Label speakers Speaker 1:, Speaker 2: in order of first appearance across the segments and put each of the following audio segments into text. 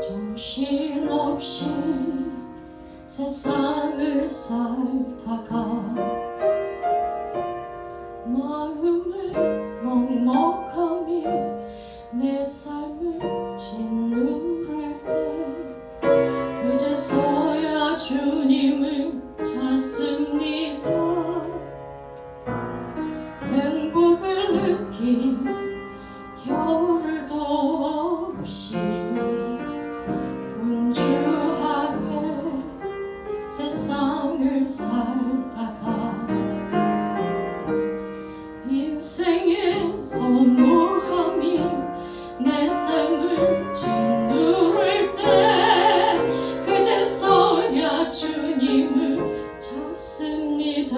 Speaker 1: 정신없이 세상을 살다가 마음의 먹먹함이 내 삶을 짓누를 때 그제서야 주님을 찾습니다. 행복을 느낀 겨울도 없이 분주하게 세상을 살다가 인생의 허무함이 내 삶을 짓누를 때 그제서야 주님을 찾습니다.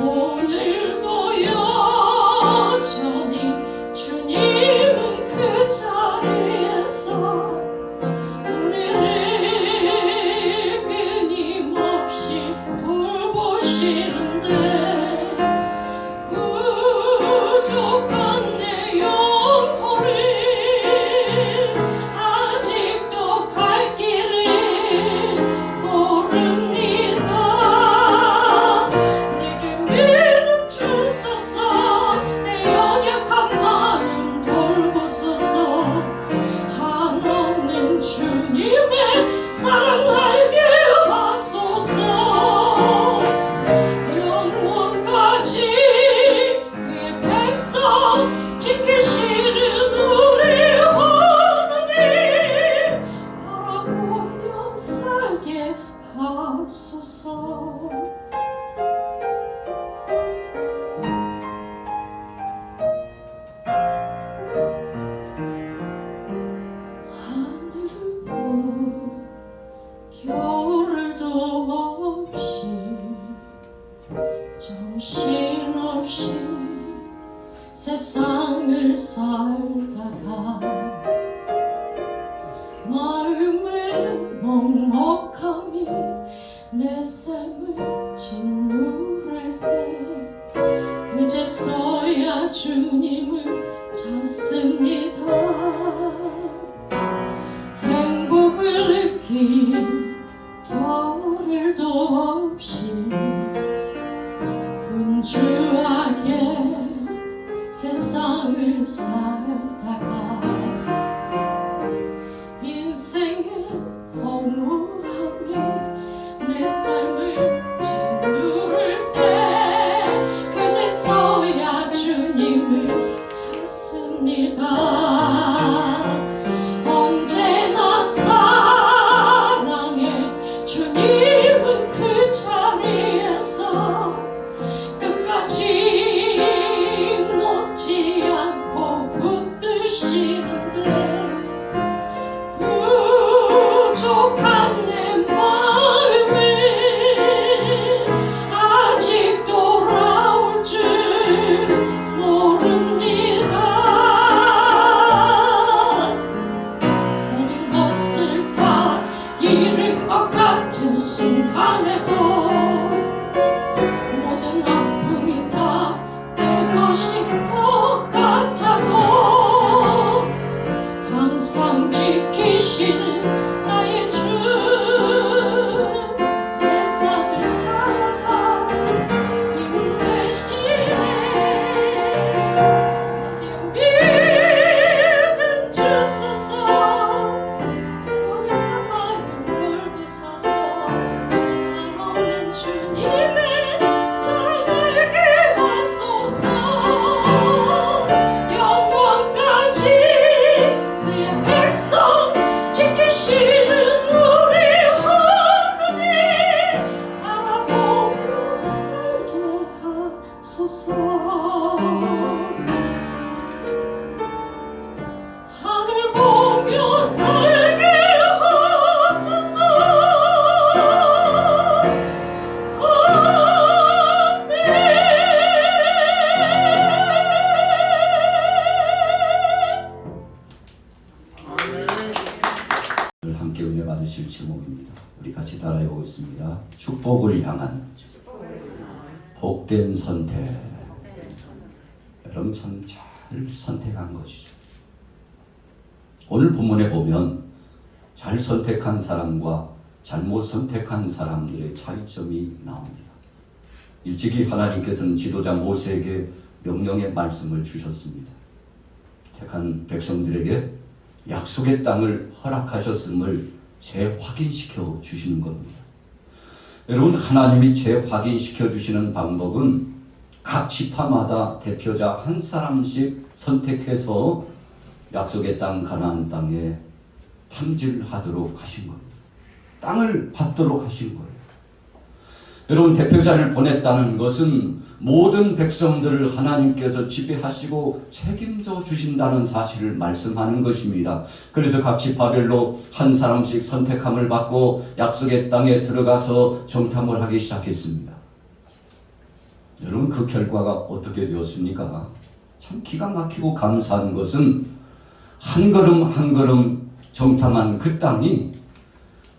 Speaker 1: 오늘도 여전히 주님은 그 자리에서 우리를 끊임없이 돌보시는데 부족한 내 영혼을 아직도 갈 길을 모릅니다. 내게 믿음 주소서. 내 연약한 마음 돌보소서. 한없는 주님의 사랑 알게 하소서. 영원까지 그의 백성 지키시는 우리 하나님 바라보며 살게 하소서. 하늘을 보 겨울도 없이 정신없이 세상을 살다가 마음의 먹먹함이 내 삶을 짓누를 때 그제서야 주님을 찾습니다. 행복을 느낀 겨울도 없이 분주하게 세상을 살다가 인생의 허무함이 내 삶을 짓누를 때 그제서야 주님을 찾습니다. 언제나 사랑해 주님은 그 자리에서 끝까지 놓지 않고 붙드시는데 부족한 내 마음을 아직 돌아올 줄 모릅니다. 모든 것을 다 잃을 것 같은 순간에도 모든 아픔이 다 내 것인 것 같아도 항상 지키시는 나의 주 세상을 살아가 힘 되시네. 내게 믿음 주소서. 연약한 마음 돌보소서. 한없는 주님의 사랑 알게 하소서. 영원까지 그의 백성 지키시는 우리 하나님 바라보며 살게 하소서. 하늘 보며 살게 하소서. 아멘.
Speaker 2: 함께 은혜 받으실 제목입니다. 우리 같이 따라해 보겠습니다. 축복을 향한 복된 선택. 여러분 참 잘 선택한 것이죠. 오늘 본문에 보면 잘 선택한 사람과 잘못 선택한 사람들의 차이점이 나옵니다. 일찍이 하나님께서는 지도자 모세에게 명령의 말씀을 주셨습니다. 택한 백성들에게 약속의 땅을 허락하셨음을 재확인시켜 주시는 겁니다. 여러분, 하나님이 재확인시켜 주시는 방법은 각 지파마다 대표자 한 사람씩 선택해서 약속의 땅 가나안 땅에 탐질하도록 하신 겁니다. 땅을 받도록 하신 거예요. 여러분, 대표자를 보냈다는 것은 모든 백성들을 하나님께서 지배하시고 책임져 주신다는 사실을 말씀하는 것입니다. 그래서 각 지파별로 한 사람씩 선택함을 받고 약속의 땅에 들어가서 정탐을 하기 시작했습니다. 여러분, 그 결과가 어떻게 되었습니까? 참 기가 막히고 감사한 것은 한 걸음 한 걸음 정탐한 그 땅이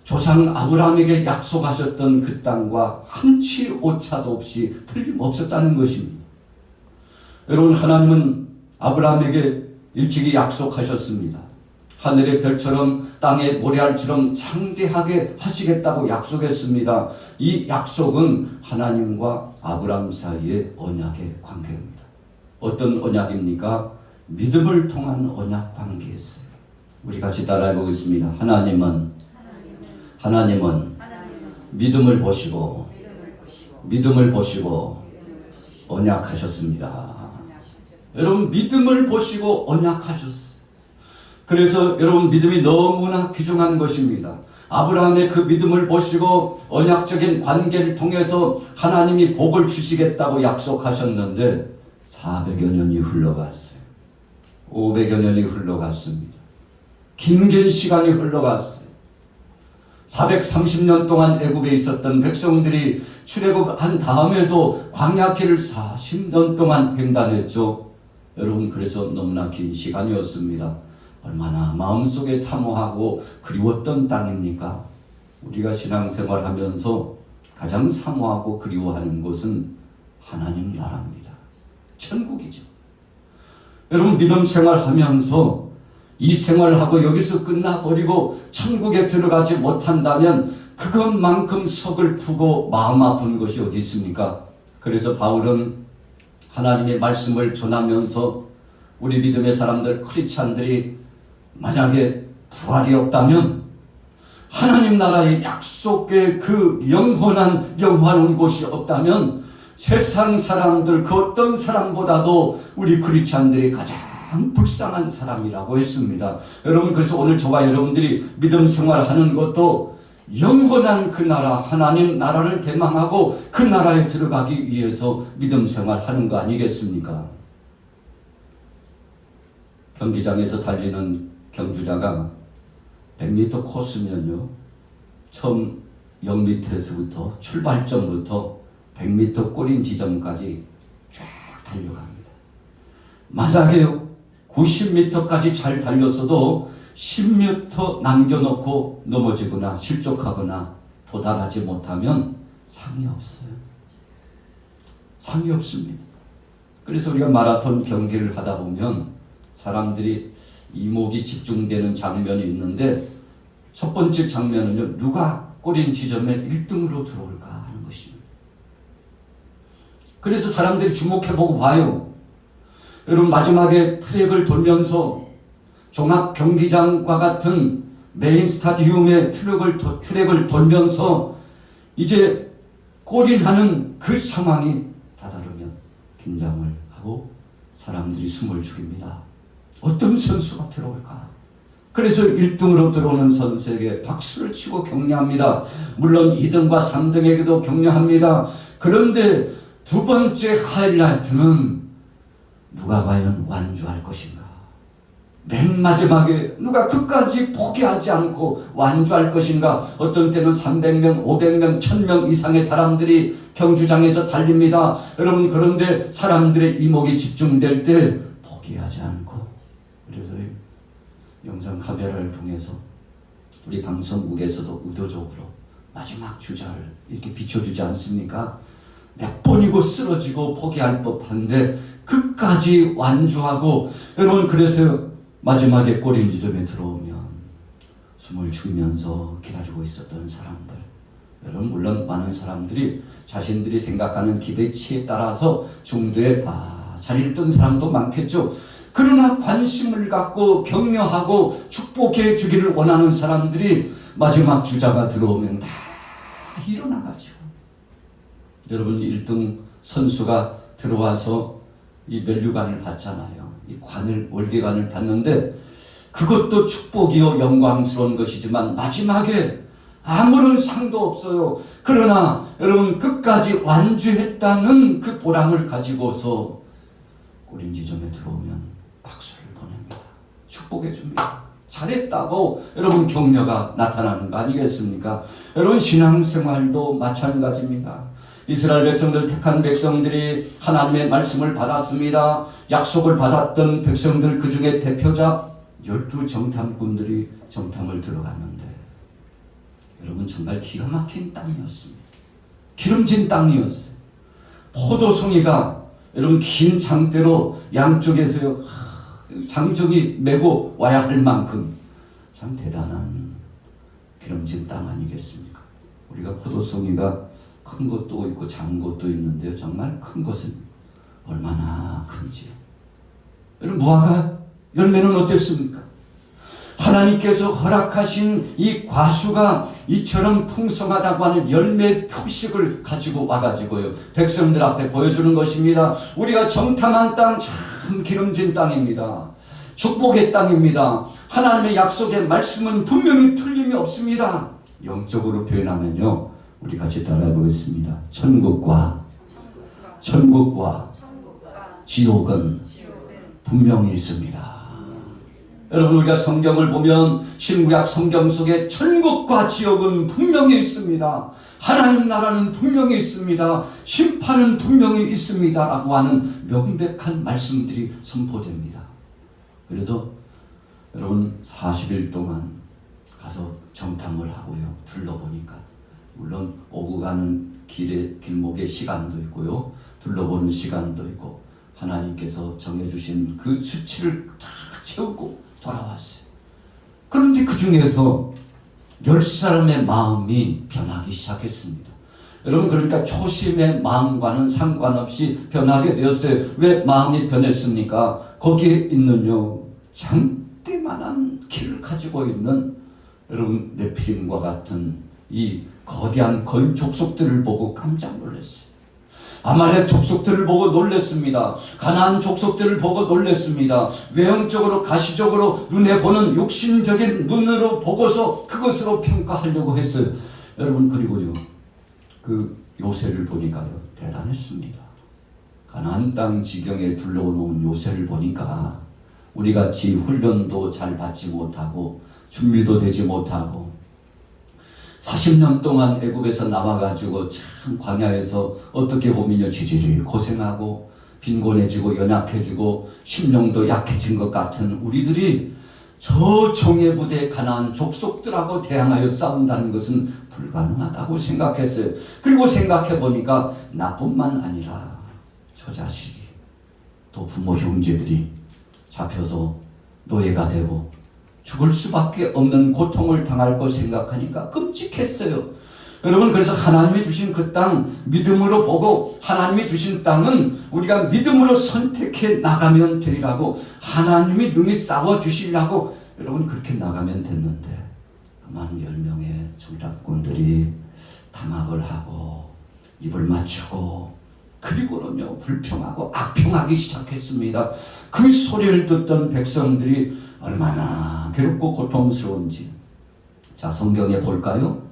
Speaker 2: 조상 아브라함에게 약속하셨던 그 땅과 한치 오차도 없이 틀림없었다는 것입니다. 여러분, 하나님은 아브라함에게 일찍이 약속하셨습니다. 하늘의 별처럼 땅의 모래알처럼 창대하게 하시겠다고 약속했습니다. 이 약속은 하나님과 아브라함 사이의 언약의 관계입니다. 어떤 언약입니까? 믿음을 통한 언약 관계였어요. 우리 같이 따라해 보겠습니다. 하나님은 믿음을 보시고 언약하셨습니다. 여러분, 믿음을 보시고 언약하셨어요. 그래서 여러분, 믿음이 너무나 귀중한 것입니다. 아브라함의 그 믿음을 보시고 언약적인 관계를 통해서 하나님이 복을 주시겠다고 약속하셨는데 400여 년이 흘러갔어요. 500여 년이 흘러갔습니다. 긴 시간이 흘러갔어요. 430년 동안 애굽에 있었던 백성들이 출애굽한 다음에도 광야길을 40년 동안 횡단했죠. 여러분, 그래서 너무나 긴 시간이었습니다. 얼마나 마음속에 사모하고 그리웠던 땅입니까? 우리가 신앙생활하면서 가장 사모하고 그리워하는 곳은 하나님 나라입니다. 천국이죠. 여러분, 믿음 생활하면서 이 생활하고 여기서 끝나버리고 천국에 들어가지 못한다면 그것만큼 석을 푸고 마음 아픈 것이 어디 있습니까? 그래서 바울은 하나님의 말씀을 전하면서 우리 믿음의 사람들, 크리스찬들이 만약에 부활이 없다면 하나님 나라의 약속의 그 영원한 곳이 없다면 세상 사람들 그 어떤 사람보다도 우리 크리스찬들이 가장 불쌍한 사람이라고 했습니다. 여러분, 그래서 오늘 저와 여러분들이 믿음 생활하는 것도 영원한 그 나라, 하나님 나라를 대망하고 그 나라에 들어가기 위해서 믿음 생활하는 거 아니겠습니까? 경기장에서 달리는 경주자가 100m 코스면요, 처음 0m에서부터 출발점부터 100m 꼬린 지점까지 쫙 달려갑니다. 만약에 90m까지 잘 달렸어도 10m 남겨놓고 넘어지거나 실족하거나 도달하지 못하면 상이 없어요. 상이 없습니다. 그래서 우리가 마라톤 경기를 하다 보면 사람들이 이목이 집중되는 장면이 있는데 첫 번째 장면은요, 누가 꼬린 지점에 1등으로 들어올까 하는 것입니다. 그래서 사람들이 주목해보고 봐요. 여러분, 마지막에 트랙을 돌면서 종합 경기장과 같은 메인 스타디움의 트랙을 돌면서 이제 골인하는 그 상황이 다다르면 긴장을 하고 사람들이 숨을 죽입니다. 어떤 선수가 들어올까? 그래서 1등으로 들어오는 선수에게 박수를 치고 격려합니다. 물론 2등과 3등에게도 격려합니다. 그런데 두 번째 하이라이트는 누가 과연 완주할 것인가? 맨 마지막에 누가 끝까지 포기하지 않고 완주할 것인가? 어떤 때는 300명, 500명, 1000명 이상의 사람들이 경주장에서 달립니다. 여러분, 그런데 사람들의 이목이 집중될 때 포기하지 않고, 그래서 영상 카메라를 통해서 우리 방송국에서도 의도적으로 마지막 주자를 이렇게 비춰주지 않습니까? 몇 번이고 쓰러지고 포기할 법한데 끝까지 완주하고, 여러분, 그래서 마지막에 꼬린 지점에 들어오면 숨을 죽이면서 기다리고 있었던 사람들, 여러분 물론 많은 사람들이 자신들이 생각하는 기대치에 따라서 중도에 다 자리를 뜬 사람도 많겠죠. 그러나 관심을 갖고 격려하고 축복해 주기를 원하는 사람들이 마지막 주자가 들어오면 다 일어나가죠. 여러분 1등 선수가 들어와서 이 면류관을 받잖아요. 이 관을, 월계관을 받는데 그것도 축복이요 영광스러운 것이지만 마지막에 아무런 상도 없어요. 그러나 여러분 끝까지 완주했다는 그 보람을 가지고서 꼬린 지점에 들어오면 박수를 보냅니다. 축복해 줍니다. 잘했다고 여러분 격려가 나타나는 거 아니겠습니까? 여러분 신앙생활도 마찬가지입니다. 이스라엘 백성들, 택한 백성들이 하나님의 말씀을 받았습니다. 약속을 받았던 백성들, 그 중에 대표자 12 정탐꾼들이 정탐을 들어갔는데 여러분 정말 기가 막힌 땅이었습니다. 기름진 땅이었어요. 포도송이가 여러분 긴 장대로 양쪽에서 장정이 메고 와야 할 만큼 참 대단한 기름진 땅 아니겠습니까? 우리가 포도송이가 큰 것도 있고 작은 것도 있는데요. 정말 큰 것은 얼마나 큰지요. 여러분 무화과 열매는 어땠습니까? 하나님께서 허락하신 이 과수가 이처럼 풍성하다고 하는 열매 표식을 가지고 와가지고요 백성들 앞에 보여주는 것입니다. 우리가 정탐한 땅 참 기름진 땅입니다. 축복의 땅입니다. 하나님의 약속의 말씀은 분명히 틀림이 없습니다. 영적으로 표현하면요 우리 같이 따라해 보겠습니다. 천국과 지옥은 분명히 있습니다. 여러분 우리가 성경을 보면 신구약 성경 속에 천국과 지옥은 분명히 있습니다. 하나님 나라는 분명히 있습니다. 심판은 분명히 있습니다. 라고 하는 명백한 말씀들이 선포됩니다. 그래서 여러분 40일 동안 가서 정탐을 하고요. 둘러보니까 물론 오고 가는 길목의 시간도 있고요. 둘러보는 시간도 있고 하나님께서 정해주신 그 수치를 다 채우고 돌아왔어요. 그런데 그 중에서 10사람의 마음이 변하기 시작했습니다. 여러분 그러니까 초심의 마음과는 상관없이 변하게 되었어요. 왜 마음이 변했습니까? 거기에 있는요 장대만한 키를 가지고 있는 여러분 네피림과 같은 이 거대한 거인 족속들을 보고 깜짝 놀랐어요. 아말렉 족속들을 보고 놀랐습니다. 가나안 족속들을 보고 놀랐습니다. 외형적으로 가시적으로 눈에 보는 육신적인 눈으로 보고서 그것으로 평가하려고 했어요. 여러분 그리고요 그 요새를 보니까요 대단했습니다. 가나안 땅 지경에 둘러놓은 요새를 보니까 우리같이 훈련도 잘 받지 못하고 준비도 되지 못하고 40년 동안 애굽에서 나와가지고 참 광야에서 어떻게 보면요 지질이 고생하고 빈곤해지고 연약해지고 심령도 약해진 것 같은 우리들이 저 정예부대 가나안 족속들하고 대항하여 싸운다는 것은 불가능하다고 생각했어요. 그리고 생각해보니까 나뿐만 아니라 저 자식이 또 부모 형제들이 잡혀서 노예가 되고 죽을 수밖에 없는 고통을 당할 것 생각하니까 끔찍했어요. 여러분 그래서 하나님이 주신 그 땅 믿음으로 보고 하나님이 주신 땅은 우리가 믿음으로 선택해 나가면 되리라고 하나님이 능히 싸워주시려고 여러분 그렇게 나가면 됐는데 그만 10명의 정탐꾼들이 담합을 하고 입을 맞추고 그리고는요 불평하고 악평하기 시작했습니다. 그 소리를 듣던 백성들이 얼마나 괴롭고 고통스러운지 자 성경에 볼까요?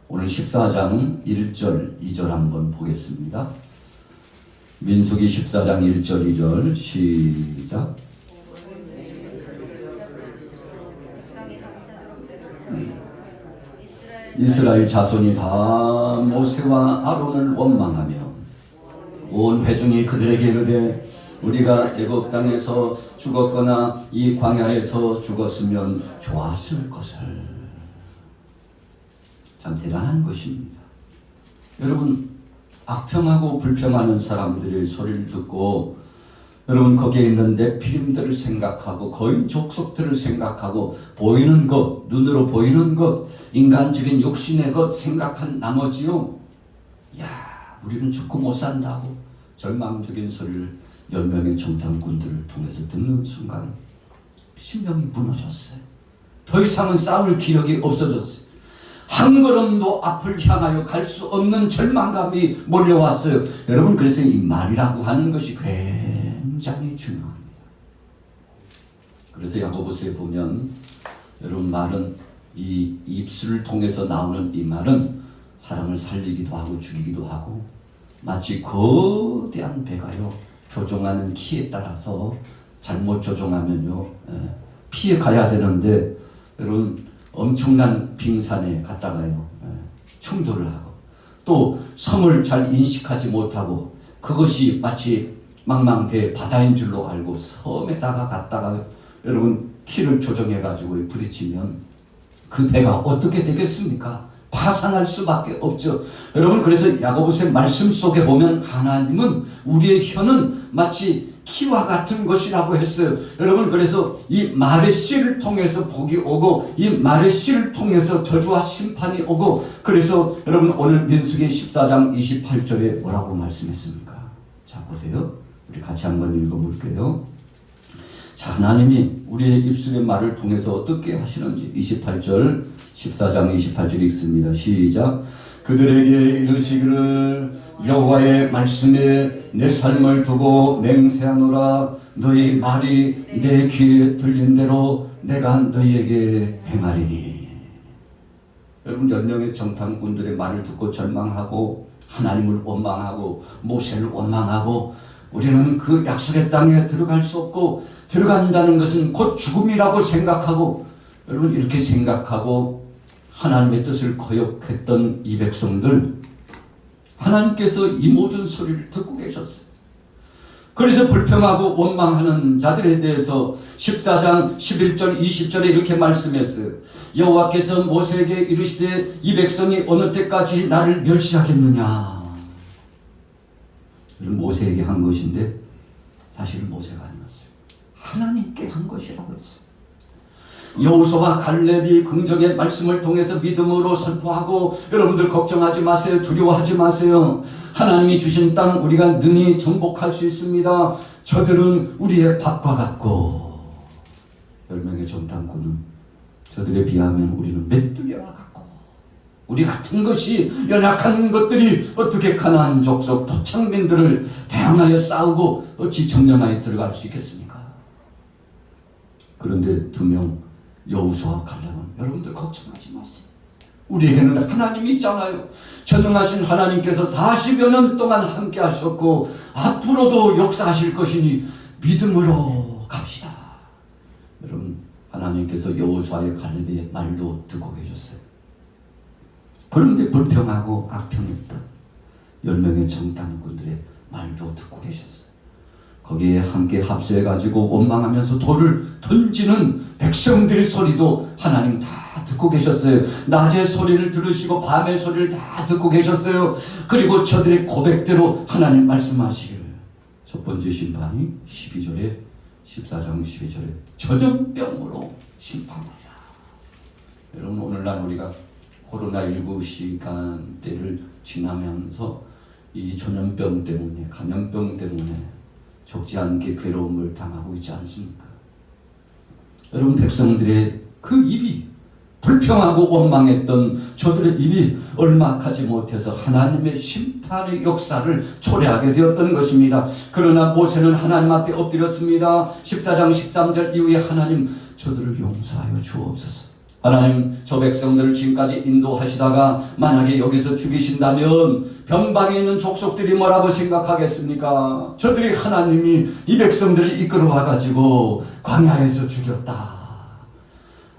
Speaker 2: 오늘 14장 1절 2절 한번 보겠습니다. 민수기 14장 1절 2절 시작. 이스라엘 자손이 다 모세와 아론을 원망하며 온 회중이 그들에게 이르되 우리가 애굽 땅에서 죽었거나 이 광야에서 죽었으면 좋았을 것을. 참 대단한 것입니다. 여러분 악평하고 불평하는 사람들의 소리를 듣고 여러분 거기에 있는 네피림들을 생각하고 거인 족속들을 생각하고 보이는 것, 눈으로 보이는 것, 인간적인 욕심의 것 생각한 나머지요, 야, 우리는 죽고 못 산다고 절망적인 소리를 10명의 정탐꾼들을 통해서 듣는 순간 심령이 무너졌어요. 더 이상은 싸울 기력이 없어졌어요. 한 걸음도 앞을 향하여 갈 수 없는 절망감이 몰려왔어요. 여러분, 그래서 이 말이라고 하는 것이 굉장히 중요합니다. 그래서 야고보서에 보면 여러분, 말은 이 입술을 통해서 나오는 이 말은 사람을 살리기도 하고 죽이기도 하고, 마치 거대한 배가요, 조종하는 키에 따라서 잘못 조종하면요 피해 가야 되는데, 여러분 엄청난 빙산에 갔다가요 충돌을 하고, 또 섬을 잘 인식하지 못하고 그것이 마치 망망대해 바다인 줄로 알고 섬에다가 갔다가 여러분 키를 조정해 가지고 부딪히면 그 배가 어떻게 되겠습니까? 파산할 수밖에 없죠. 여러분, 그래서 야고보서의 말씀 속에 보면 하나님은 우리의 혀는 마치 키와 같은 것이라고 했어요. 여러분, 그래서 이 말의 씨를 통해서 복이 오고 이 말의 씨를 통해서 저주와 심판이 오고, 그래서 여러분 오늘 민수기 14장 28절에 뭐라고 말씀했습니까? 자, 보세요. 우리 같이 한번 읽어볼게요. 자, 하나님이 우리의 입술의 말을 통해서 어떻게 하시는지 28절, 14장 28절 읽습니다. 시작. 그들에게 이르시기를 여호와의 말씀에 내 삶을 두고 맹세하노라. 너희 말이 내 귀에 들린 대로 내가 너희에게 행하리니. 여러분, 10명의 정탐꾼들의 말을 듣고 절망하고 하나님을 원망하고 모세를 원망하고, 우리는 그 약속의 땅에 들어갈 수 없고 들어간다는 것은 곧 죽음이라고 생각하고, 여러분 이렇게 생각하고 하나님의 뜻을 거역했던 이 백성들, 하나님께서 이 모든 소리를 듣고 계셨어요. 그래서 불평하고 원망하는 자들에 대해서 14장 11절 20절에 이렇게 말씀했어요. 여호와께서 모세에게 이르시되 이 백성이 어느 때까지 나를 멸시하겠느냐. 모세에게 한 것인데 사실은 모세가 아니었어요. 하나님께 한 것이라고 했어요. 여호수아와 갈렙이 긍정의 말씀을 통해서 믿음으로 선포하고, 여러분들 걱정하지 마세요. 두려워하지 마세요. 하나님이 주신 땅 우리가 능히 정복할 수 있습니다. 저들은 우리의 밭과 같고, 10명의 정탐꾼은 저들에 비하면 우리는 메뚜기와 같고, 우리 같은 것이 연약한 것들이 어떻게 가나안 족속 토착민들을 대항하여 싸우고 어찌 정령하에 들어갈 수 있겠습니까? 그런데 2명 여호수아와 갈렙은, 여러분들 걱정하지 마세요. 우리에게는 하나님이 있잖아요. 전능하신 하나님께서 40여 년 동안 함께 하셨고 앞으로도 역사하실 것이니 믿음으로 갑시다. 여러분, 하나님께서 여호수아의 갈렙의 말도 듣고 계셨어요. 그런데 불평하고 악평했던 10명의 정탐꾼들의 말도 듣고 계셨어요. 거기에 함께 합세해가지고 원망하면서 돌을 던지는 백성들의 소리도 하나님 다 듣고 계셨어요. 낮의 소리를 들으시고 밤의 소리를 다 듣고 계셨어요. 그리고 저들의 고백대로 하나님 말씀하시기를, 첫 번째 심판이 12절에 14장 12절에 전염병으로 심판하라. 여러분, 오늘날 우리가 코로나19 시간대를 지나면서 이 전염병 때문에, 감염병 때문에 적지 않게 괴로움을 당하고 있지 않습니까? 여러분, 백성들의 그 입이, 불평하고 원망했던 저들의 입이 얼마 가지 못해서 하나님의 심판의 역사를 초래하게 되었던 것입니다. 그러나 모세는 하나님 앞에 엎드렸습니다. 14장 13절 이후에 하나님, 저들을 용서하여 주옵소서. 하나님, 저 백성들을 지금까지 인도하시다가 만약에 여기서 죽이신다면 변방에 있는 족속들이 뭐라고 생각하겠습니까? 저들이 하나님이 이 백성들을 이끌어와 가지고 광야에서 죽였다.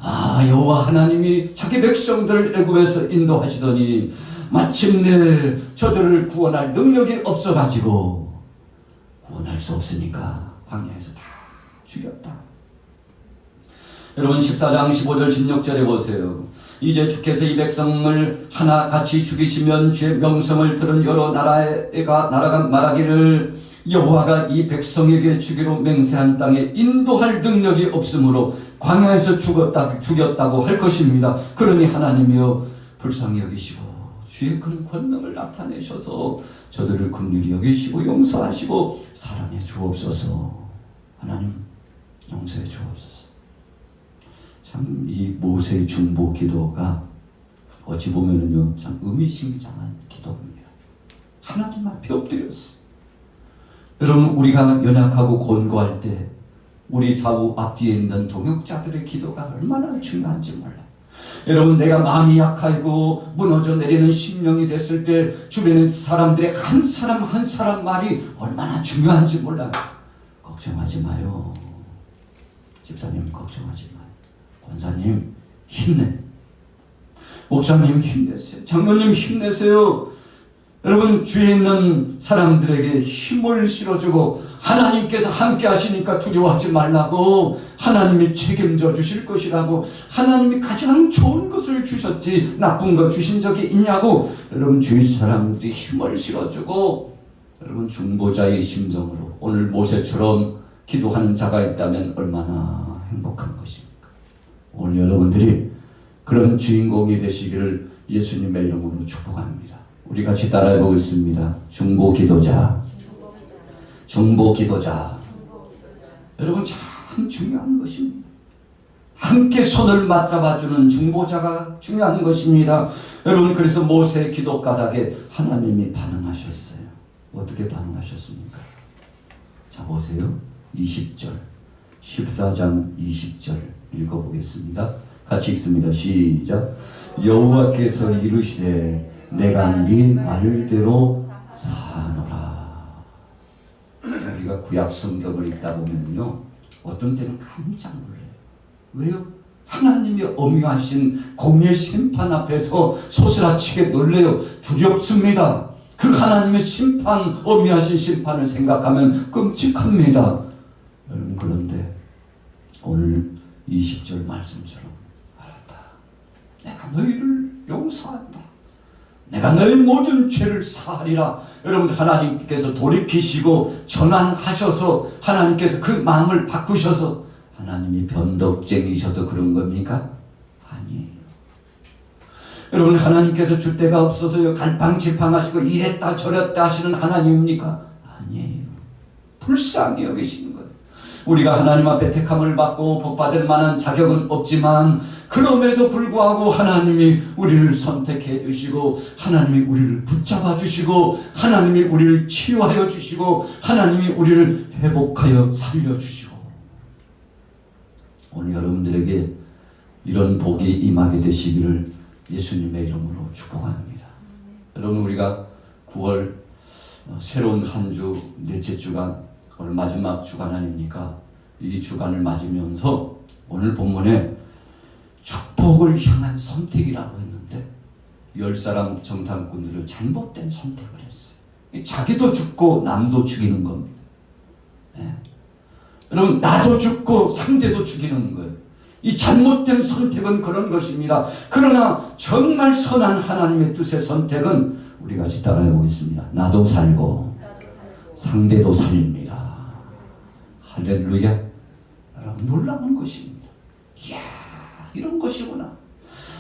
Speaker 2: 아, 여호와 하나님이 자기 백성들을 애굽에서 인도하시더니 마침내 저들을 구원할 능력이 없어 가지고 구원할 수 없으니까 광야에서 다 죽였다. 여러분, 14장 15절 16절에 보세요. 이제 주께서 이 백성을 하나같이 죽이시면 주의 명성을 들은 여러 나라가 말하기를 여호와가 이 백성에게 주기로 맹세한 땅에 인도할 능력이 없으므로 광야에서 죽였다고 할 것입니다. 그러니 하나님이여 불쌍히 여기시고 주의 큰 권능을 나타내셔서 저들을 긍휼히 여기시고 용서하시고 사랑해 주옵소서. 하나님 용서해 주옵소서. 참 이 모세의 중보 기도가 어찌 보면은요 참 의미심장한 기도입니다. 하나님 앞에 엎드렸어. 여러분 우리가 연약하고 곤고할 때 우리 좌우 앞뒤에 있는 동역자들의 기도가 얼마나 중요한지 몰라요. 여러분 내가 마음이 약하고 무너져 내리는 심령이 됐을 때 주변의 사람들의 한 사람 한 사람 말이 얼마나 중요한지 몰라요. 걱정하지 마요. 집사님 걱정하지 마요. 권사님 힘내. 목사님 힘내세요. 장로님 힘내세요. 여러분 주위에 있는 사람들에게 힘을 실어주고 하나님께서 함께 하시니까 두려워하지 말라고, 하나님이 책임져 주실 것이라고, 하나님이 가장 좋은 것을 주셨지 나쁜 거 주신 적이 있냐고 여러분 주위 사람들이 힘을 실어주고, 여러분 중보자의 심정으로 오늘 모세처럼 기도하는 자가 있다면 얼마나 행복한 것입니까? 오늘 여러분들이 그런 주인공이 되시기를 예수님의 이름으로 축복합니다. 우리 같이 따라해 보겠습니다. 중보 기도자. 중보 기도자. 여러분 참 중요한 것입니다. 함께 손을 맞잡아주는 중보자가 중요한 것입니다. 여러분 그래서 모세의 기도 까닭에 하나님이 반응하셨어요. 어떻게 반응하셨습니까? 자 보세요. 20절 14장 20절 읽어보겠습니다. 같이 읽습니다. 시작. 여호와께서 이르시되 내가 네 말대로 사노라. 우리가 구약 성경을 읽다 보면요 어떤 때는 깜짝 놀라요. 왜요? 하나님이 엄유하신 공의 심판 앞에서 소스라치게 놀래요. 두렵습니다. 그 하나님의 심판, 엄유하신 심판을 생각하면 끔찍합니다. 여러분 그런데 오늘 20절 말씀처럼 알았다. 내가 너희를 용서한다. 내가 너희 모든 죄를 사하리라. 여러분 하나님께서 돌이키시고 전환하셔서 하나님께서 그 마음을 바꾸셔서 하나님이 변덕쟁이셔서 그런 겁니까? 아니에요. 여러분 하나님께서 줄 데가 없어서요 갈팡질팡하시고 이랬다 저랬다 하시는 하나님입니까? 아니에요. 불쌍히 여기시는 거예요. 우리가 하나님 앞에 택함을 받고 복받을 만한 자격은 없지만 그럼에도 불구하고 하나님이 우리를 선택해 주시고 하나님이 우리를 붙잡아 주시고 하나님이 우리를 치유하여 주시고 하나님이 우리를 회복하여 살려 주시고, 오늘 여러분들에게 이런 복이 임하게 되시기를 예수님의 이름으로 축복합니다. 여러분 우리가 9월 새로운 한 주 넷째 주간 오늘 마지막 주간 아닙니까? 이 주간을 맞으면서 오늘 본문에 축복을 향한 선택이라고 했는데 10사람 정탐꾼들은 잘못된 선택을 했어요. 자기도 죽고 남도 죽이는 겁니다. 네. 여러분 나도 죽고 상대도 죽이는 거예요. 이 잘못된 선택은 그런 것입니다. 그러나 정말 선한 하나님의 뜻의 선택은 우리 같이 따라해 보겠습니다. 나도 살고 상대도 살립니다. 할렐루야. 여러분 놀라운 것입니다. 이야 이런 것이구나.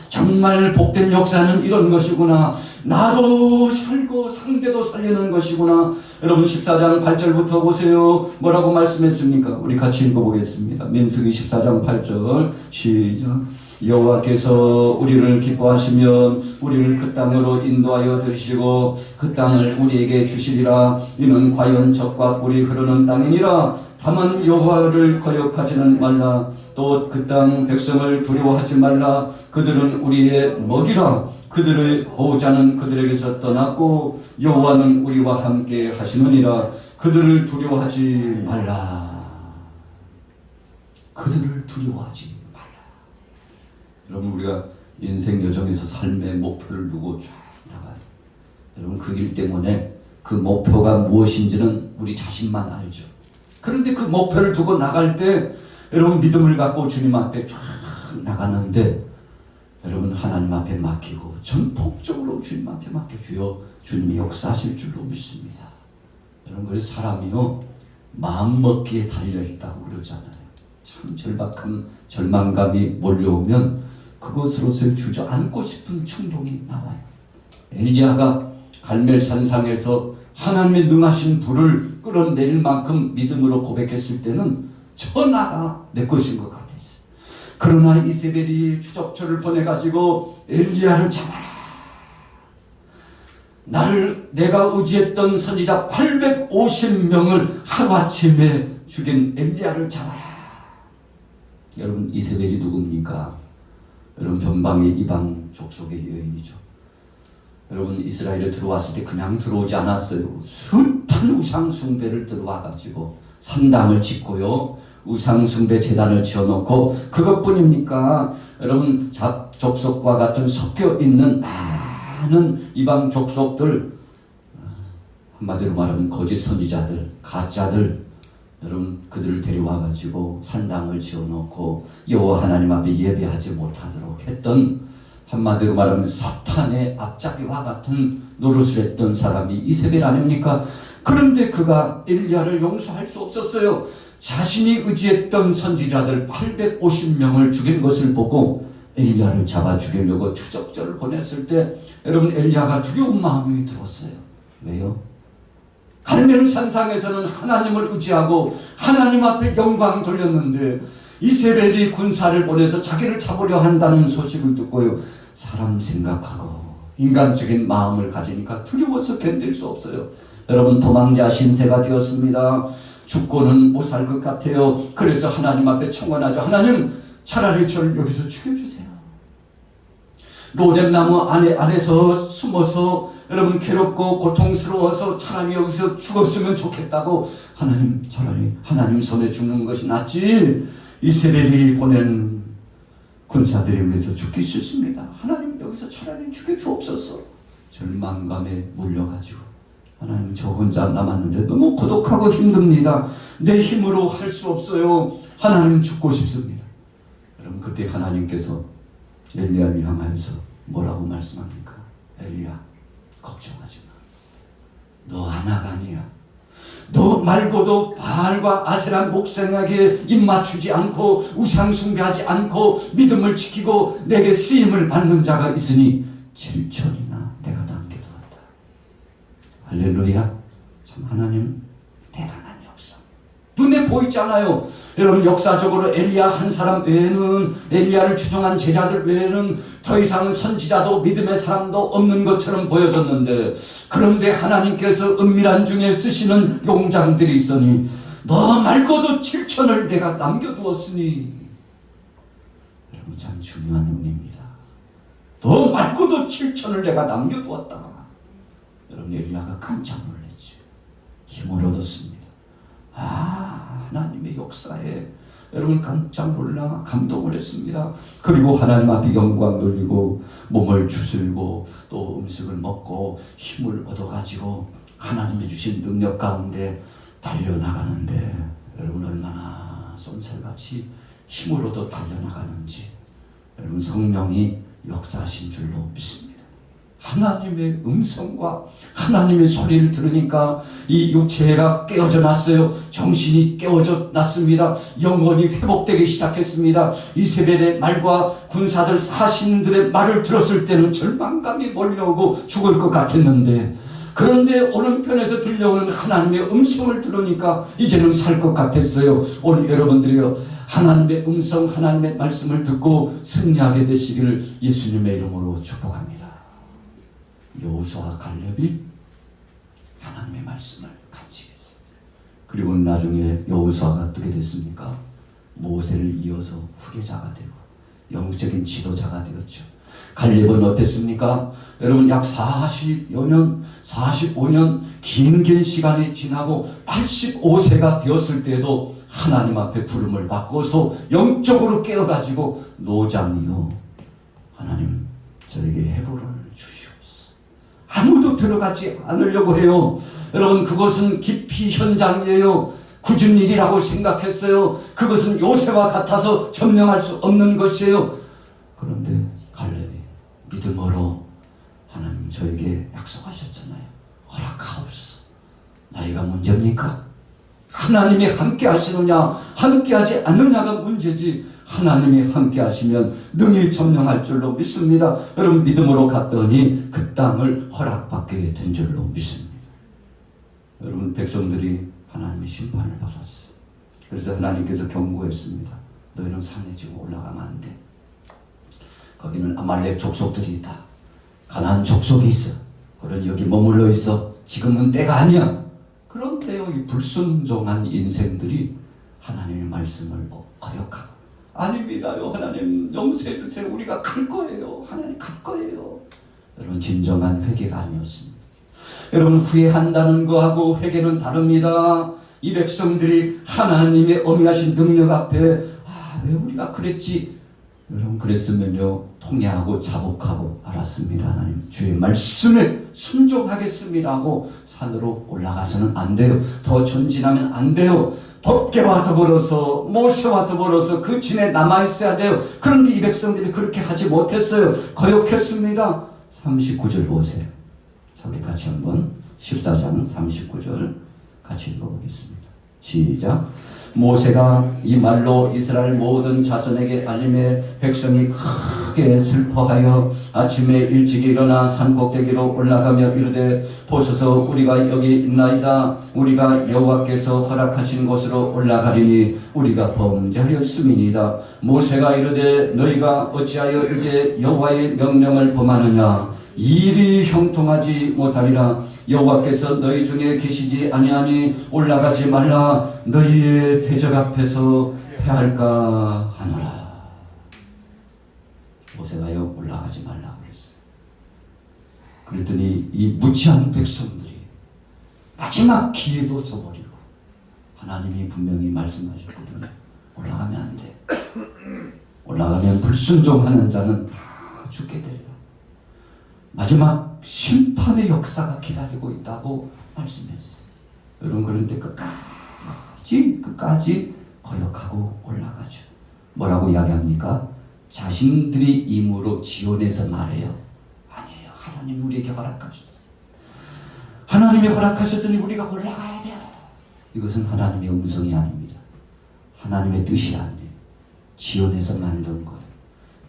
Speaker 2: 정말 복된 역사는 이런 것이구나. 나도 살고 상대도 살리는 것이구나. 여러분 14장 8절부터 보세요. 뭐라고 말씀했습니까? 우리 같이 읽어보겠습니다. 민수기 14장 8절 시작. 여호와께서 우리를 기뻐하시면 우리를 그 땅으로 인도하여 들으시고 그 땅을 우리에게 주시리라. 이는 과연 적과 꿀이 흐르는 땅이니라. 다만 여호와를 거역하지는 말라. 또 그 땅 백성을 두려워하지 말라. 그들은 우리의 먹이라. 그들의 보호자는 그들에게서 떠났고 여호와는 우리와 함께 하시느니라. 그들을 두려워하지 말라. 그들을 두려워하지 말라. 여러분 우리가 인생 여정에서 삶의 목표를 두고 쫙 나가요. 여러분 그 길 때문에 그 목표가 무엇인지는 우리 자신만 알죠. 그런데 그 목표를 두고 나갈 때 여러분 믿음을 갖고 주님 앞에 쫙 나가는데 여러분 하나님 앞에 맡기고 전폭적으로 주님 앞에 맡겨주여 주님이 역사하실 줄로 믿습니다. 여러분, 그래서 사람이요 마음먹기에 달려있다고 그러잖아요. 참 절박한 절망감이 몰려오면 그것으로서 주저앉고 싶은 충동이 나와요. 엘리야가 갈멜산상에서 하나님의 능하신 불을 끌어내릴 만큼 믿음으로 고백했을 때는 전하가 내 것인 것 같았어요. 그러나 이세벨이 추적초를 보내가지고 엘리야를 잡아라, 내가 의지했던 선지자 850명을 하루아침에 죽인 엘리야를 잡아라. 여러분, 이세벨이 누굽니까? 여러분, 변방의 이방 족속의 여인이죠. 여러분, 이스라엘에 들어왔을 때 그냥 들어오지 않았어요. 숱한 우상 숭배를 들어와가지고 산당을 짓고요, 우상 숭배 제단을 지어놓고, 그것뿐입니까? 여러분, 족속과 같은 섞여 있는 많은 이방 족속들, 한마디로 말하면 거짓 선지자들, 가짜들, 여러분, 그들을 데려와가지고 산당을 지어놓고 여호와 하나님 앞에 예배하지 못하도록 했던, 한마디로 말하면 사탄의 앞잡이와 같은 노릇을 했던 사람이 이세벨 아닙니까? 그런데 그가 엘리야를 용서할 수 없었어요. 자신이 의지했던 선지자들 850명을 죽인 것을 보고 엘리야를 잡아 죽이려고 추적자를 보냈을 때, 여러분, 엘리야가 두려운 마음이 들었어요. 왜요? 갈멜 산상에서는 하나님을 의지하고 하나님 앞에 영광 돌렸는데 이세벨이 군사를 보내서 자기를 잡으려 한다는 소식을 듣고요, 사람 생각하고 인간적인 마음을 가지니까 두려워서 견딜 수 없어요. 여러분, 도망자 신세가 되었습니다. 죽고는 못 살 것 같아요. 그래서 하나님 앞에 청원하죠. 하나님, 차라리 저를 여기서 죽여주세요. 로뎀나무 안에서 숨어서 여러분 괴롭고 고통스러워서 차라리 여기서 죽었으면 좋겠다고, 하나님, 차라리 하나님 손에 죽는 것이 낫지 이스라엘이 보낸 군사들에 의해서 죽기 싫습니다. 하나님, 여기서 차라리 죽여주옵소서. 절망감에 몰려가지고, 하나님, 저 혼자 남았는데 너무 고독하고 힘듭니다. 내 힘으로 할 수 없어요. 하나님, 죽고 싶습니다. 여러분, 그때 하나님께서 엘리야를 향하여서 뭐라고 말씀합니까? 엘리야, 걱정하지 마. 너 하나가 아니야. 너 말고도 바알과 아세라 목생에게 입맞추지 않고 우상 숭배하지 않고 믿음을 지키고 내게 쓰임을 받는 자가 있으니 7천이나 내가 남겨두었다. 할렐루야. 참 하나님 대단한 역사. 눈에 보이지 않아요. 여러분, 역사적으로 엘리야 한 사람 외에는, 엘리야를 추종한 제자들 외에는 더 이상 선지자도 믿음의 사람도 없는 것처럼 보여졌는데, 그런데 하나님께서 은밀한 중에 쓰시는 용장들이 있으니 너 말고도 7천을 내가 남겨두었으니, 여러분, 참 중요한 의미입니다. 너 말고도 7천을 내가 남겨두었다. 여러분, 엘리야가 깜짝 놀랐죠. 힘을 얻었습니다. 하나님의 역사에 여러분 깜짝 놀라 감동을 했습니다. 그리고 하나님 앞에 영광 돌리고 몸을 추스르고 또 음식을 먹고 힘을 얻어가지고 하나님이 주신 능력 가운데 달려나가는데, 여러분, 얼마나 쏜살같이 힘을 얻어 달려나가는지 여러분, 성령이 역사하신 줄로 믿습니다. 하나님의 음성과 하나님의 소리를 들으니까 이 육체가 깨어져 났어요. 정신이 깨어져 났습니다. 영혼이 회복되기 시작했습니다. 이세벨의 말과 군사들 사신들의 말을 들었을 때는 절망감이 몰려오고 죽을 것 같았는데, 그런데 오른편에서 들려오는 하나님의 음성을 들으니까 이제는 살 것 같았어요. 오늘 여러분들이요, 하나님의 음성, 하나님의 말씀을 듣고 승리하게 되시기를 예수님의 이름으로 축복합니다. 여호수아와 갈렙이 하나님의 말씀을 간직했어요. 그리고 나중에 여호수아가 어떻게 됐습니까? 모세를 이어서 후계자가 되고 영적인 지도자가 되었죠. 갈렙은 어땠습니까? 여러분, 약 40여 년, 45년 긴 시간이 지나고 85세가 되었을 때도 하나님 앞에 부름을 받고서 영적으로 깨어가지고, 노장이요, 하나님, 저에게 헤브론을 주시옵소서. 아무도 들어가지 않으려고 해요. 여러분, 그것은 깊이 현장이에요. 굳은 일이라고 생각했어요. 그것은 요새와 같아서 점령할 수 없는 것이에요. 그런데 갈렙이 믿음으로, 하나님 저에게 약속하셨잖아요. 허락하옵소서. 나이가 문제입니까? 하나님이 함께 하시느냐 함께 하지 않느냐가 문제지, 하나님이 함께 하시면 능히 점령할 줄로 믿습니다. 여러분, 믿음으로 갔더니 그 땅을 허락받게 된 줄로 믿습니다. 여러분, 백성들이 하나님의 심판을 받았어요. 그래서 하나님께서 경고했습니다. 너희는 산에 지금 올라가면 안 돼. 거기는 아말렉 족속들이 있다. 가나안 족속이 있어. 그런 여기 머물러 있어. 지금은 때가 아니야. 그런데요, 이 불순종한 인생들이 하나님의 말씀을 거역하고, 아닙니다요, 하나님 용서해 주세요. 우리가 갈 거예요. 하나님 갈 거예요. 여러분, 진정한 회개가 아니었습니다. 여러분, 후회한다는 거하고 회개는 다릅니다. 이 백성들이 하나님의 어미하신 능력 앞에 왜 우리가 그랬지? 여러분, 그랬으면요 통회하고 자복하고, 알았습니다, 하나님 주의 말씀에 순종하겠습니다 하고 산으로 올라가서는 안 돼요. 더 전진하면 안 돼요. 법궤와 더불어서 모세와 더불어서 그 진에 남아있어야 돼요. 그런데 이 백성들이 그렇게 하지 못했어요. 거역했습니다. 39절 보세요. 자, 우리 같이 한번 14장 39절 같이 읽어보겠습니다. 시작. 모세가 이 말로 이스라엘 모든 자손에게 알림해 백성이 크게 슬퍼하여 아침에 일찍 일어나 산 꼭대기로 올라가며 이르되, 보소서 우리가 여기 있나이다. 우리가 여호와께서 허락하신 곳으로 올라가리니 우리가 범죄하였음이니이다. 모세가 이르되, 너희가 어찌하여 이제 여호와의 명령을 범하느냐? 일이 형통하지 못하리라. 여호와께서 너희 중에 계시지 아니하니 올라가지 말라. 너희의 대적 앞에서 패할까 하노라. 모세가요 올라가지 말라 그랬어요. 그랬더니 이 무지한 백성들이 마지막 기회도 저버리고, 하나님이 분명히 말씀하셨거든요. 올라가면 안 돼. 올라가면 불순종하는 자는 다 죽게 되리라. 마지막 심판의 역사가 기다리고 있다고 말씀했어요. 여러분, 그런데 끝까지 거역하고 올라가죠. 뭐라고 이야기합니까? 자신들이 임으로 지원해서 말해요. 아니에요. 하나님이 우리에게 허락하셨어요. 하나님이 허락하셨으니 우리가 올라가야 돼요. 이것은 하나님의 음성이 아닙니다. 하나님의 뜻이 아니에요. 지원해서 만든 거예요.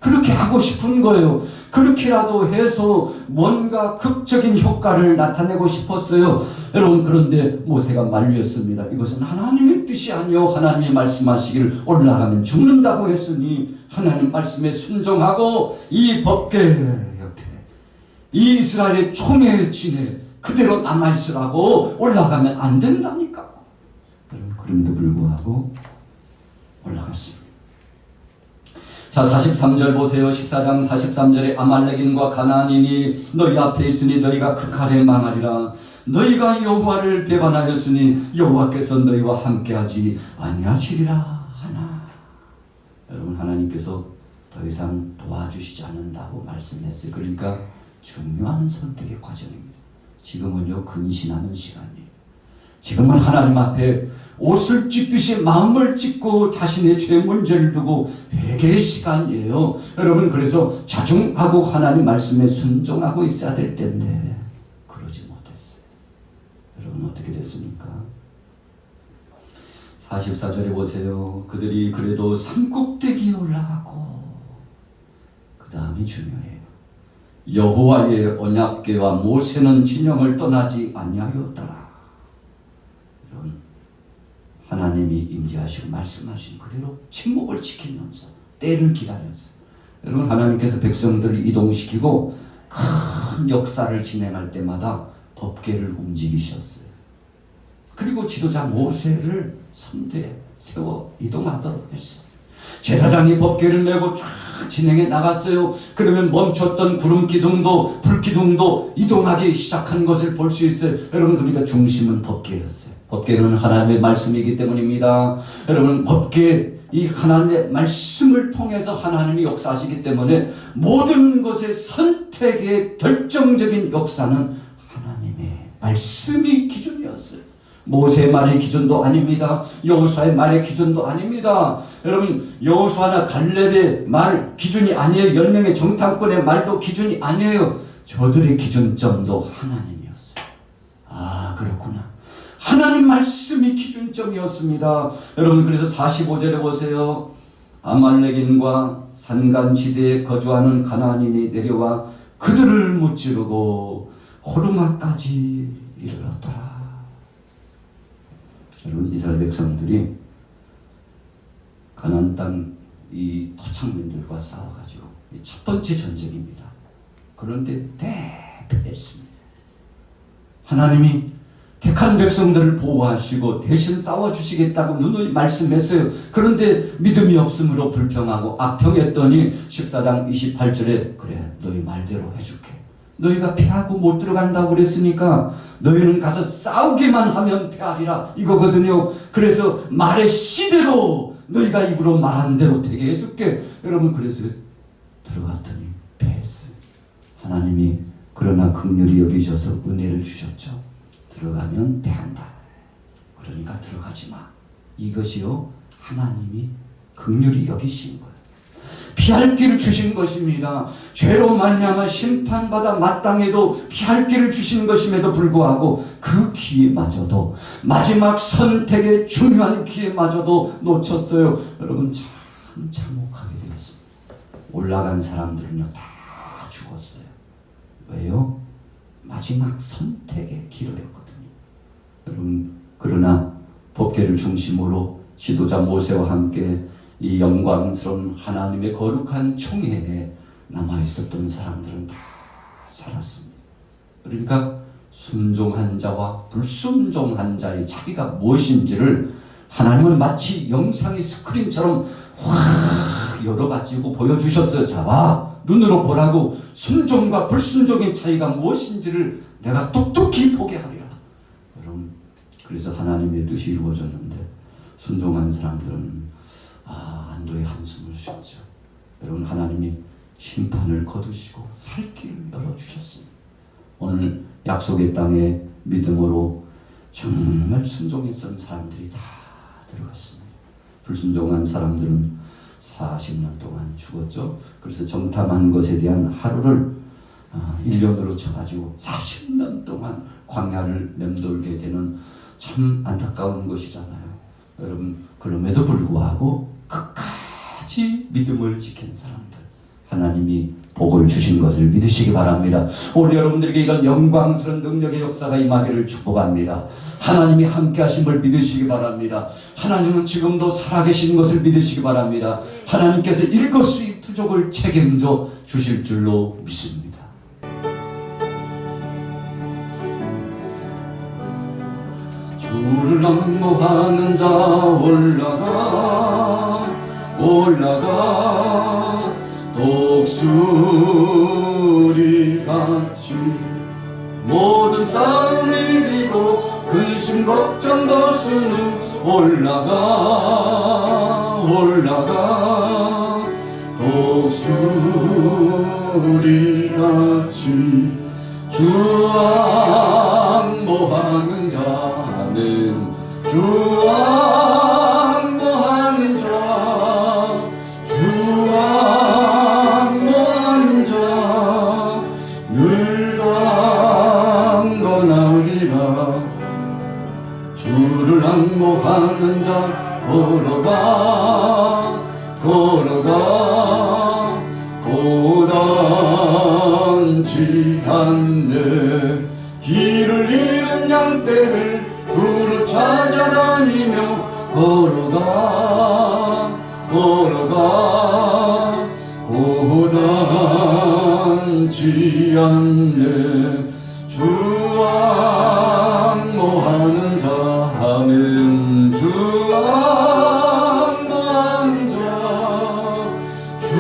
Speaker 2: 그렇게 하고 싶은 거예요. 그렇게라도 해서 뭔가 극적인 효과를 나타내고 싶었어요. 여러분, 그런데 모세가 만류했습니다. 이것은 하나님의 뜻이 아니요 하나님이 말씀하시기를 올라가면 죽는다고 했으니 하나님 말씀에 순종하고 이 법궤 옆에 이 이스라엘의 총의 진에 그대로 남아있으라고. 올라가면 안 된다니까. 여러분, 그럼에도 불구하고 올라갔습니다. 자, 43절 보세요. 14장 43절에 아말렉인과 가나안인이 너희 앞에 있으니 너희가 극할에 망하리라. 너희가 여호와를 배반하였으니 여호와께서 너희와 함께하지 아니하시리라 하나. 여러분, 하나님께서 더 이상 도와주시지 않는다고 말씀했어요. 그러니까 중요한 선택의 과정입니다. 지금은요 근신하는 시간이에요. 지금은 하나님 앞에 옷을 찢듯이 마음을 찢고 자신의 죄 문제를 두고 회개의 시간이에요. 여러분, 그래서 자중하고 하나님 말씀에 순종하고 있어야 될 텐데 그러지 못했어요. 여러분, 어떻게 됐습니까? 44절에 보세요. 그들이 그래도 산꼭대기에 올라가고, 그 다음이 중요해요. 여호와의 언약궤와 모세는 진영을 떠나지 아니하였더라. 하나님이 임재하시고 말씀하신 그대로 침묵을 지키면서 때를 기다렸어요. 여러분, 하나님께서 백성들을 이동시키고 큰 역사를 진행할 때마다 법궤를 움직이셨어요. 그리고 지도자 모세를 선두에 세워 이동하도록 했어요. 제사장이 법궤를 메고 쫙 진행해 나갔어요. 그러면 멈췄던 구름 기둥도 불 기둥도 이동하기 시작한 것을 볼 수 있어요. 여러분, 그러니까 중심은 법궤였어요. 법궤는 하나님의 말씀이기 때문입니다. 여러분, 법궤, 이 하나님의 말씀을 통해서 하나님이 역사하시기 때문에 모든 것의 선택의 결정적인 역사는 하나님의 말씀이 기준이었어요. 모세의 말의 기준도 아닙니다. 여호수아의 말의 기준도 아닙니다. 여러분, 여호수아나 갈렙의 말 기준이 아니에요. 10명의 정탐꾼의 말도 기준이 아니에요. 저들의 기준점도 하나님이었어요. 아, 그렇구나. 하나님 말씀이 기준점이었습니다. 여러분, 그래서 45절에 보세요. 아말렉인과 산간지대에 거주하는 가나안인이 내려와 그들을 무찌르고 호르마까지 이르렀더라. 여러분, 이스라엘 백성들이 가나안 땅 이 토착민들과 싸워가지고 첫 번째 전쟁입니다. 그런데 대패했습니다. 하나님이 택한 백성들을 보호하시고 대신 싸워주시겠다고 누누이 말씀했어요. 그런데 믿음이 없으므로 불평하고 악평했더니 14장 28절에 그래, 너희 말대로 해줄게. 너희가 패하고 못 들어간다고 그랬으니까 너희는 가서 싸우기만 하면 패하리라 이거거든요. 그래서 말의 시대로 너희가 입으로 말한 대로 되게 해줄게. 여러분, 그래서 들어갔더니 패했어요. 하나님이 그러나 긍휼히 여기셔서 은혜를 주셨죠. 들어가면 패한다. 그러니까 들어가지 마. 이것이요, 하나님이 긍휼히 여기신 거예요. 피할 길을 주신 것입니다. 죄로 말미암아 심판받아 마땅해도 피할 길을 주신 것임에도 불구하고 그 기회마저도, 마지막 선택의 중요한 기회마저도 놓쳤어요. 여러분, 참 참혹하게 되었습니다. 올라간 사람들은요 다 죽었어요. 왜요? 마지막 선택의 기회였거든요. 여러분, 그러나 법궤를 중심으로 지도자 모세와 함께 이 영광스러운 하나님의 거룩한 총회에 남아있었던 사람들은 다 살았습니다. 그러니까 순종한 자와 불순종한 자의 차이가 무엇인지를 하나님은 마치 영상의 스크린처럼 확 열어가지고 보여주셨어요. 자, 와, 눈으로 보라고. 순종과 불순종의 차이가 무엇인지를 내가 똑똑히 보게 하리라. 여러분, 그래서 하나님의 뜻이 이루어졌는데 순종한 사람들은 안도의 한숨을 쉬었죠. 여러분, 하나님이 심판을 거두시고 살 길을 열어주셨습니다. 오늘 약속의 땅에 믿음으로 정말 순종했던 사람들이 다 들어갔습니다. 불순종한 사람들은 40년 동안 죽었죠. 그래서 정탐한 것에 대한 하루를 1년으로 쳐가지고 40년 동안 광야를 맴돌게 되는 참 안타까운 것이잖아요. 여러분, 그럼에도 불구하고 끝까지 믿음을 지킨 사람들, 하나님이 복을 주신 것을 믿으시기 바랍니다. 오늘 여러분들에게 이런 영광스러운 능력의 역사가 임하기를 축복합니다. 하나님이 함께 하심을 믿으시기 바랍니다. 하나님은 지금도 살아계신 것을 믿으시기 바랍니다. 하나님께서 일거수일투족을 책임져 주실 줄로 믿습니다. 주를 낭모하는 자 올라가 독수리같이 모든 싸움 이기고 근심 걱정 거스는 올라가 독수리같이 주 앙모하는 자는 주 앙모하는 자 늘 강건하리라. 주를 앙모하는 자 걸어가 고단치 않네. 길을 잃은 양떼를 두루 찾아다니며 걸어가 고단치 않네. 주 앙모하는 자는 주 앙모하는 자 주